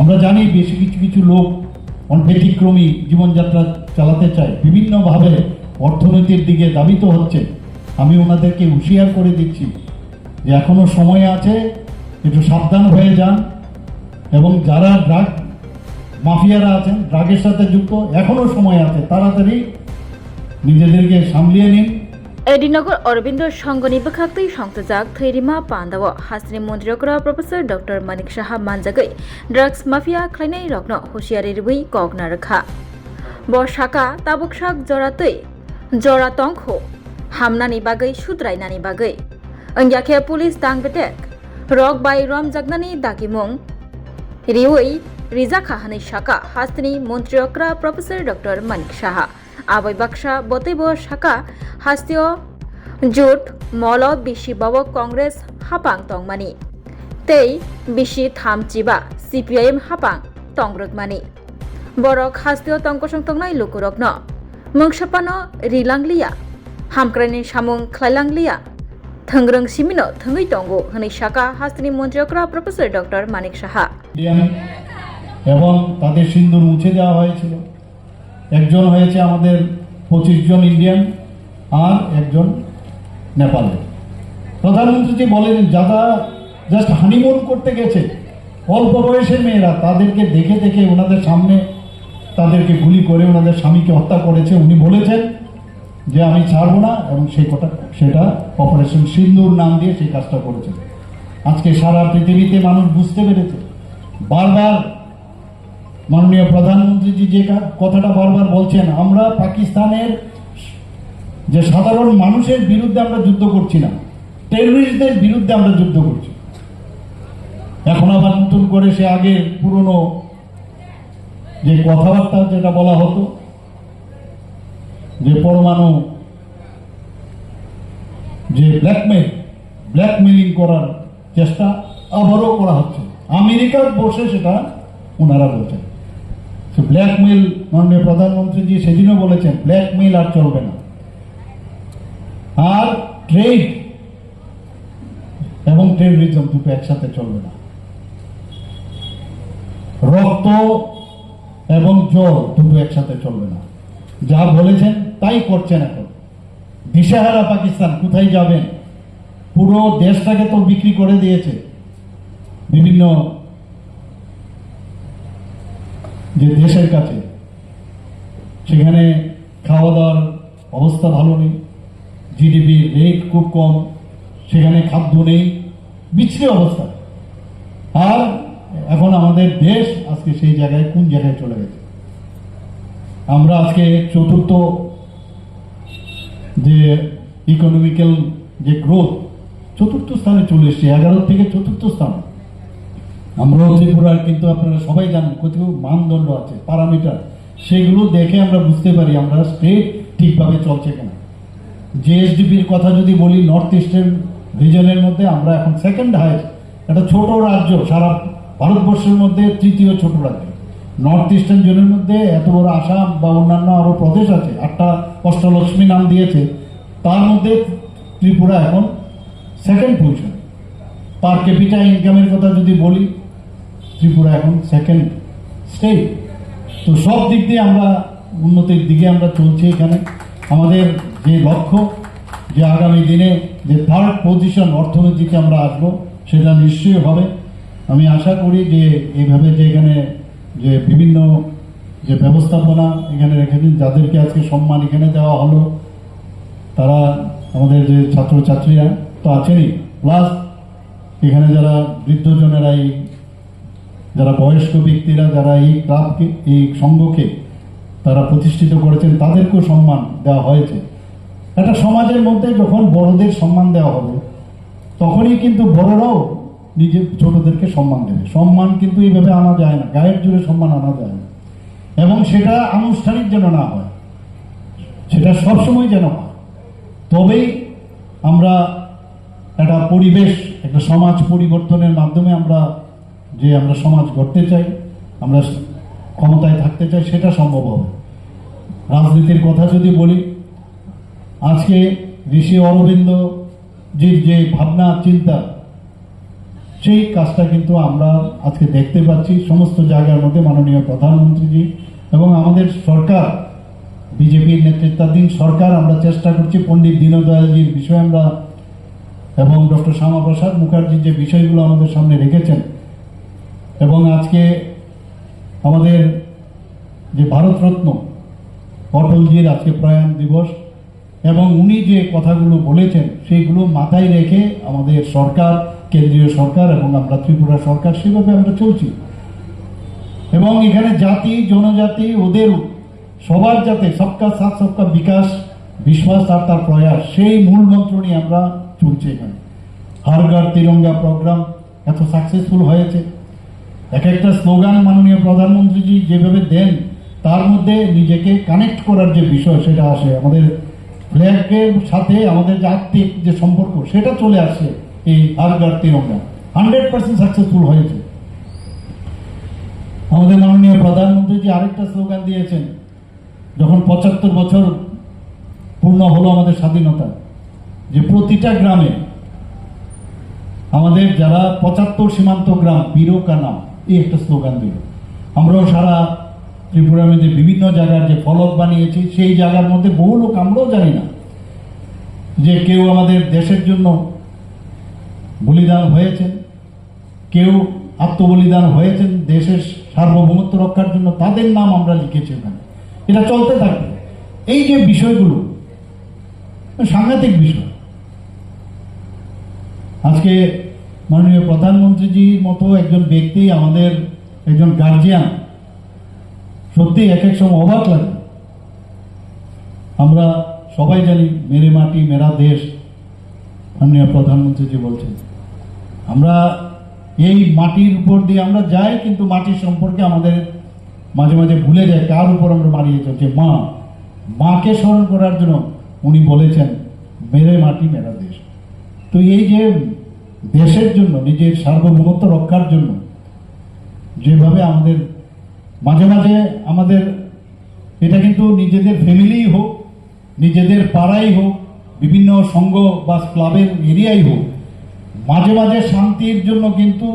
আমরা জানি বেশি কিছু কিছু লোক ব্যতিক্রমী জীবনযাত্রা চালাতে চায়, বিভিন্নভাবে অর্থনীতির দিকে ধাবিত হচ্ছে। আমি ওনাদেরকে হুঁশিয়ার করে দিচ্ছি যে এখনো সময় আছে, একটু সাবধান হয়ে যান। এবং যারা ড্রাগ মাফিয়ারা আছেন, ড্রাগের সাথে যুক্ত, এখনো সময় আছে, তাড়াতাড়ি নিজেদেরকে সামলিয়ে নিন। एडिनगर अरविंद संघनि बखाक्तै संतजाक थैरिमा पान्दाव हास्नि मन्त्रीकरा प्रोफेसर डॉक्टर मानिक साहा मानजागै ड्राग्स माफिया ख्लायनाय रकनो हुसियारि रुबै कगना रखा बसाका ताबुकसाक जरातै जरा तंखौ हामनानि बागै सुद्रायनानि बागै अंग्याखे पुलिस दांबेटेक रक बाय रम जागनानि दागिमुं रिवै रिजाखा हानै साका हास्नि मन्त्रीकरा प्रोफेसर डॉक्टर मानिक साहा आबै बाक्सा बतैब साका हास्तिय जुट मल बिसि बाव कांग्रेस हापां तंगमानि तै बिसि थामचिबा सीपीआईएम हापां तंग्रगमानि बरक हास्तिय तंकसं तंगनाय लुकुरकनो मंगसापानो रिलांगलिया हामक्रानि सामुं ख्लायलांलिया थंग्रं सिमिनो थंगै तंगो हनै साका हास्तिनि मन्त्रीकरा प्रोफेसर डॉक्टर मानिक साहा এবং তাদের সিন্দুর মুছে দেওয়া হয়েছিল। একজন হয়েছে আমাদের 25 জন ইন্ডিয়ান আর একজন নেপালের। প্রধানমন্ত্রী বলেন যারা জাস্ট হানিমুন করতে গেছে অল্প বয়সের মেয়েরা, তাদেরকে দেখে দেখে ওনাদের সামনে তাদেরকে গুলি করে ওনাদের স্বামীকে হত্যা করেছে। উনি বলেছেন যে আমি ছাড়বো না, এবং সেটা অপারেশন সিন্দুর নাম দিয়ে সেই কাজটা করেছে। আজকে সারা পৃথিবীতে মানুষ বুঝতে পেরেছে। বারবার মাননীয় প্রধানমন্ত্রীজি যে কথাটা বারবার বলছেন, আমরা পাকিস্তানের যে সাধারণ মানুষের বিরুদ্ধে আমরা যুদ্ধ করছি না, টেররিস্টদের বিরুদ্ধে আমরা যুদ্ধ করছি। এখন আবার নতুন করে সে আগের পুরনো যে কথাবার্তা যেটা বলা হতো যে পরমাণু যে ব্ল্যাকমেলিং করার চেষ্টা আবারও করা হচ্ছে। আমেরিকার বসে সেটা ওনারা বলছেন। ব্ল্যাকমেল, মাননীয় প্রধানমন্ত্রীজি সেদিনও বলেছেন ব্ল্যাকমেল আর চলবে না, আর ট্রেড এবং টেররিজম দুটো একসাথে চলবে না। রক্ত এবং জল দুটো একসাথে চলবে না। যা বলেছেন তাই করছেন। এখন দিশেহারা পাকিস্তান, কোথায় যাবেন? পুরো দেশটাকে তো বিক্রি করে দিয়েছে বিভিন্ন যে দেশের কাছে। সেখানে খাওয়া দাওয়ার অবস্থা ভালো নেই, জিডিপি রেট খুব কম, সেখানে খাদ্য নেই, বিচ্ছিরি অবস্থা। আর এখন আমাদের দেশ আজকে সেই জায়গায় কোন জায়গায় চলে গেছে। আমরা আজকে চতুর্থ যে ইকোনমিক্যাল যে গ্রোথ, চতুর্থ স্থানে চলে এসেছি, 11 থেকে চতুর্থ স্থানে। আমরাও ত্রিপুরার, কিন্তু আপনারা সবাই জানেন কত মানদণ্ড আছে, প্যারামিটার, সেগুলো দেখে আমরা বুঝতে পারি আমরা স্টেট ঠিকভাবে চলছে কিনা। জিএসডিপির কথা যদি বলি, নর্থ ইস্টার্ন রিজনের মধ্যে আমরা এখন সেকেন্ড হাইয়েস্ট। একটা ছোট রাজ্য, সারা ভারতবর্ষের মধ্যে তৃতীয় ছোট রাজ্য। নর্থ ইস্টার্ন জোনের মধ্যে এত বড় আসাম বা অন্যান্য আরও প্রদেশ আছে, 8টা অষ্টলক্ষ্মী নাম দিয়েছে, তার মধ্যে ত্রিপুরা এখন সেকেন্ড পজিশন। পার ক্যাপিটা ইনকামের কথা যদি বলি, ত্রিপুরা এখন সেকেন্ড স্টেট। তো সব দিক দিয়ে আমরা উন্নতির দিকে আমরা চলছি। এখানে আমাদের যে লক্ষ্য, যে আগামী দিনে যে থার্ড পজিশন অর্থনীতিতে আমরা আসবো, সেটা নিশ্চয়ই হবে। আমি আশা করি যে এইভাবে যে এখানে যে বিভিন্ন যে ব্যবস্থাপনা এখানে রেখেছেন, যাদেরকে আজকে সম্মান এখানে দেওয়া হলো, তারা আমাদের যে ছাত্রছাত্রীরা তো আছেনই, প্লাস এখানে যারা বৃদ্ধজনেরা, যারা বয়স্ক ব্যক্তিরা, যারা এই ক্লাবকে, এই সংঘকে তারা প্রতিষ্ঠিত করেছেন, তাদেরকেও সম্মান দেওয়া হয়েছে। একটা সমাজের মধ্যে যখন বড়দের সম্মান দেওয়া হবে, তখনই কিন্তু বড়রাও নিজের ছোটদেরকে সম্মান দেবে। সম্মান কিন্তু এইভাবে আনা যায় না, গায়ের জোরে সম্মান আনা যায় না। এবং সেটা আনুষ্ঠানিক যেন না হয়, সেটা সবসময় যেন হয়। তবেই আমরা একটা পরিবেশ, একটা সমাজ পরিবর্তনের মাধ্যমে আমরা সমাজ গড়তে চাই, আমরা ক্ষমতায় থাকতে চাই, সেটা সম্ভব হবে। রাজনীতির কথা যদি বলি, আজকে ঋষি অরবিন্দ যে ভাবনা চিন্তা, সেই কাজটা কিন্তু আমরা আজকে দেখতে পাচ্ছি সমস্ত জায়গার মধ্যে মাননীয় প্রধানমন্ত্রীজি এবং আমাদের সরকার, বিজেপির নেতৃত্বাধীন সরকার, আমরা চেষ্টা করছি পণ্ডিত দীনদয়ালজির বিষয়ে আমরা এবং ডক্টর শ্যামাপ্রসাদ মুখার্জি যে বিষয়গুলো আমাদের সামনে রেখেছেন, এবং আজকে আমাদের যে ভারতরত্ন অটলজির আজকে প্রয়াণ দিবস, এবং উনি যে কথাগুলো বলেছেন সেইগুলো মাথায় রেখে আমাদের সরকার, কেন্দ্রীয় সরকার এবং আমরা ত্রিপুরা সরকার সেভাবে আমরা চলছি। এবং এখানে জাতি জনজাতি ওদের সবার যাতে সবকা সাথ সবকা বিকাশ, বিশ্বাস আর তার প্রয়াস, সেই মূল মন্ত্র নিয়ে আমরা চলছি। এখানে হর ঘর তিরঙ্গা প্রোগ্রাম এত সাকসেসফুল হয়েছে। এক একটা স্লোগান মাননীয় প্রধানমন্ত্রীজি যেভাবে দেন তার মধ্যে নিজেকে কানেক্ট করার যে বিষয় সেটা আসে, আমাদের ফ্ল্যাগের সাথে আমাদের যে আত্মিক যে সম্পর্ক সেটা চলে আসে। এই হর ঘর তিরঙ্গা 100% সাকসেসফুল হয়েছে। আমাদের মাননীয় প্রধানমন্ত্রীজি আরেকটা স্লোগান দিয়েছেন, যখন 75 বছর পূর্ণ হলো আমাদের স্বাধীনতা, যে প্রতিটা গ্রামে আমাদের যারা 75 সীমান্ত গ্রাম বীরো কা নাম, এই একটা স্লোগান দিল। আমরাও সারা ত্রিপুরার মধ্যে বিভিন্ন জায়গার যে ফলক বানিয়েছি, সেই জায়গার মধ্যে বহু লোক আমরাও জানি না যে কেউ আমাদের দেশের জন্য বলিদান হয়েছেন, কেউ আত্মবলিদান হয়েছেন দেশের সার্বভৌমত্ব রক্ষার জন্য, তাদের নাম আমরা লিখেছি ওখানে। এটা চলতে থাকবে। এই যে বিষয়গুলো সাংঘাতিক বিষয়। আজকে মাননীয় প্রধানমন্ত্রীজির মতো একজন ব্যক্তি, আমাদের একজন গার্জিয়ান, সত্যি এক এক সময় অবাক লাগে। আমরা সবাই জানি মেরে মাটি মেরা দেশ, মাননীয় প্রধানমন্ত্রীজি বলছেন। আমরা এই মাটির উপর দিয়ে আমরা যাই, কিন্তু মাটির সম্পর্কে আমাদের মাঝে মাঝে ভুলে যায় কার উপর আমরা মারিয়ে চলছে। মাকে স্মরণ করার জন্য উনি বলেছেন মেরে মাটি মেরা দেশ। তো এই যে দেশের জন্য, নিজের সার্বভৌমত্ব রক্ষার জন্য যেভাবে আমাদের মাঝে মাঝে আমাদের, এটা কিন্তু নিজেদের ফ্যামিলিই হোক, নিজেদের পাড়াই হোক, বিভিন্ন সংঘ বা ক্লাবের এরিয়াই হোক, মাঝে মাঝে শান্তির জন্য কিন্তু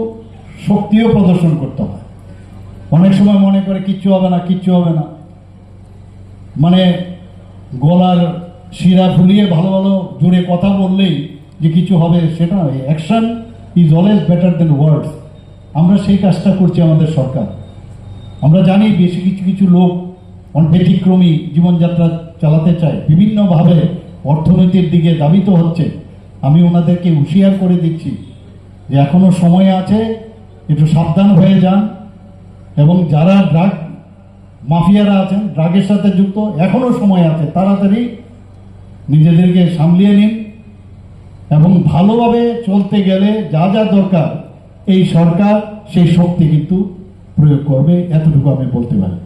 শক্তিও প্রদর্শন করতে হয়। অনেক সময় মনে করে কিচ্ছু হবে না, কিচ্ছু হবে না, মানে গলার শিরা ফুলিয়ে ভালো ভালো জোরে কথা বললেই যে কিছু হবে সেটা নয়। Action is always better than words. আমরা সেই কাজটা করছি আমাদের সরকার। আমরা জানি বেশি কিছু কিছু লোক ব্যতিক্রমী জীবনযাত্রা চালাতে চায়, বিভিন্নভাবে অর্থনীতির দিকে ধাবিত হচ্ছে। আমি ওনাদেরকে হুঁশিয়ার করে দিচ্ছি যে এখনো সময় আছে, একটু সাবধান হয়ে যান। এবং যারা ড্রাগ মাফিয়ারা আছেন, ড্রাগের সাথে যুক্ত, এখনো সময় আছে, তাড়াতাড়ি নিজেদেরকে সামলিয়ে নিন। এবং ভালোভাবে চলতে গেলে যা যা দরকার এই সরকার সেই শক্তি কিন্তু প্রয়োগ করবে, এতটুকু আমি বলতে পারি।